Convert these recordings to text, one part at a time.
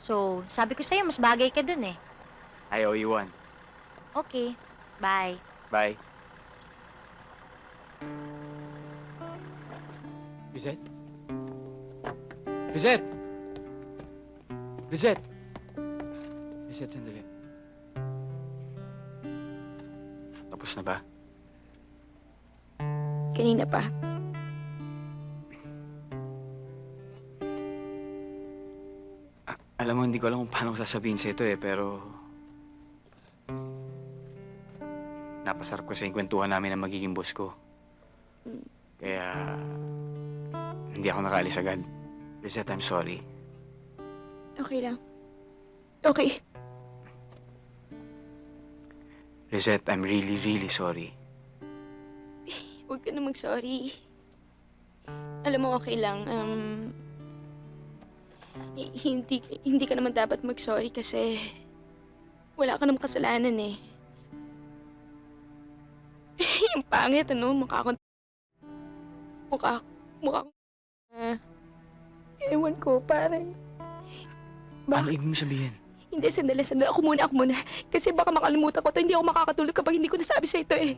So, sabi ko sa'yo, mas bagay ka dun eh. I owe you one. Okay, bye. Bye. Lizette? Lizette! Lizette! Lizette, sandali. Tapos na ba? Kanina pa. Alam mo, hindi ko alam kung paano ko sasabihin sa ito pero... Napasarap ko sa kwentuhan namin ang magiging boss ko. Kaya... Hindi ako nakaalis agad. Lizette, I'm sorry. Okay lang. Okay. Lizette, I'm really, really sorry. Huwag ka na mag-sorry. Alam mo, okay lang. Hindi ka naman dapat mag-sorry kasi wala ka namang kasalanan eh. Yung pangit, ano? Mukha ewan ko, parang... Ano ibig mo sabihin? Hindi, sandali. Ako muna. Kasi baka makalimutan ko to. Hindi ako makakatulog kapag hindi ko nasabi sa ito eh.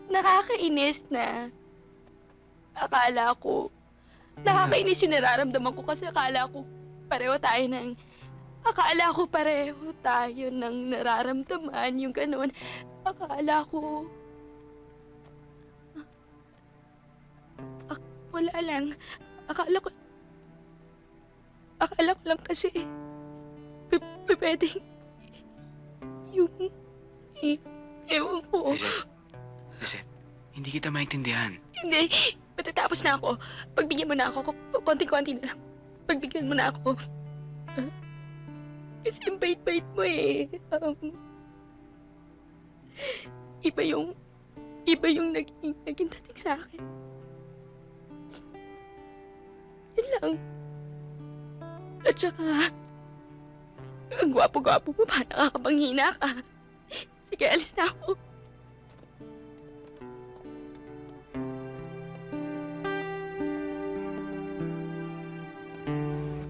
Nakakainis na. Nakakainis yung nararamdaman ko kasi akala ko pareho tayo ng nararamdaman, yung ganun. Akala ko wala lang. Akala ko lang kasi pwedeng yung ewan ko. Lizette, hindi kita maintindihan. Hindi. Matatapos na ako. Pagbigyan mo na ako. Konti-konti na lang. Pagbigyan mo na ako. Kasi yung bait-bait mo eh. Iba yung naging dating sa akin. Yun lang. At saka, ang gwapo-gwapo mo pa. Nakakapanghina ka. Sige, alis na ako.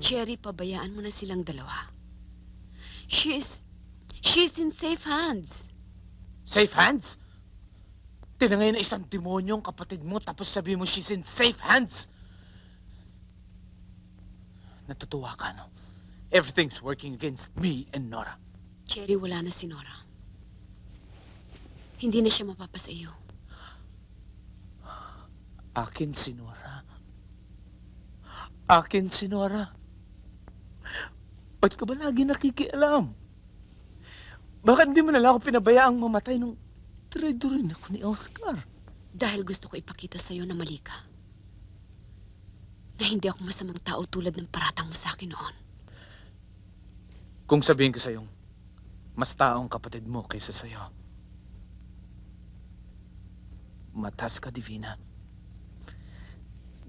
Cherry, pabayaan mo na silang dalawa. She's in safe hands. Safe hands? Tinangay na isang demonyong kapatid mo tapos sabi mo she's in safe hands. Natutuwa ka, no? Everything's working against me and Nora. Cherry, wala na si Nora. Hindi na siya mapapasa iyo. Akin si Nora. Akin si Nora. Ba't ka ba lagi nakikialam? Bakit hindi mo na lang ako pinabayaang mamatay nung traidorin ako ni Oscar? Dahil gusto ko ipakita sa'yo na mali ka. Na hindi ako masamang tao tulad ng paratang mo sa akin noon. Kung sabihin ko sa'yong mas taong kapatid mo kaysa sa'yo, matas ka, Divina.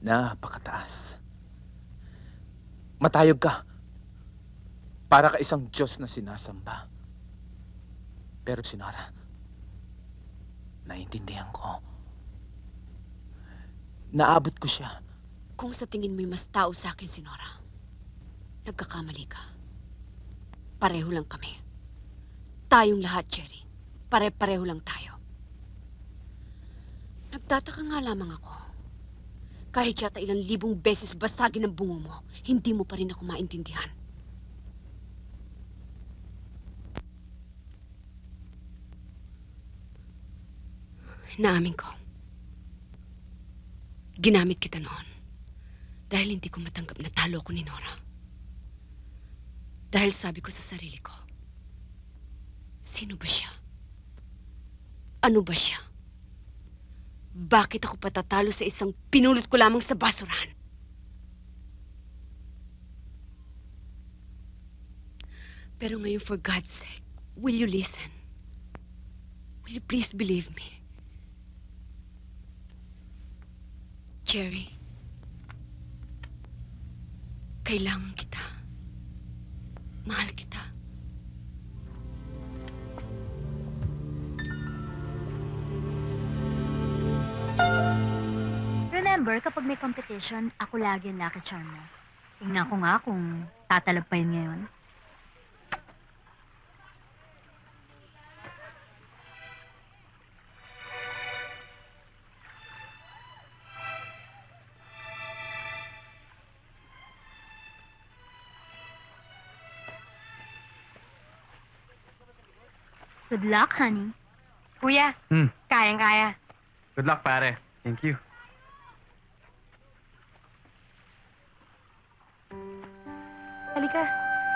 Napakataas. Matayog ka. Para ka isang Diyos na sinasamba. Pero si Nora, naiintindihan ko. Naabot ko siya. Kung sa tingin mo'y mas tao sa akin si Nora, nagkakamali ka. Pareho lang kami. Tayong lahat, Cherry. Pare-pareho lang tayo. Nagtataka nga lamang ako. Kahit yata ilang libong beses basagin ang bungo mo, hindi mo pa rin ako maintindihan. Naamin ko. Ginamit kita noon. Dahil hindi ko matanggap na talo ko ni Nora. Dahil sabi ko sa sarili ko, sino ba siya? Ano ba siya? Bakit ako patatalo sa isang pinulot ko lamang sa basurahan? Pero ngayon, for God's sake, will you listen? Will you please believe me? Cherry, kailangan kita. Mahal kita. Remember, Before, kapag may competition, ako lagi ang lucky charm mo. Tingnan ko nga kung tatalab pa yun ngayon. Good luck, honey. Kuya, kayang-kaya. Good luck, pare. Thank you. Halika.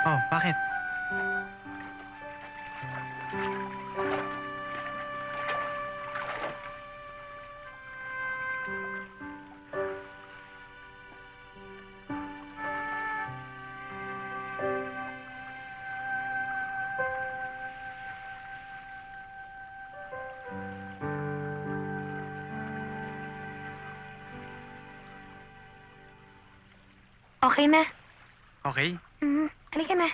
Oh, bakit? Okay na. Okay. Halika na.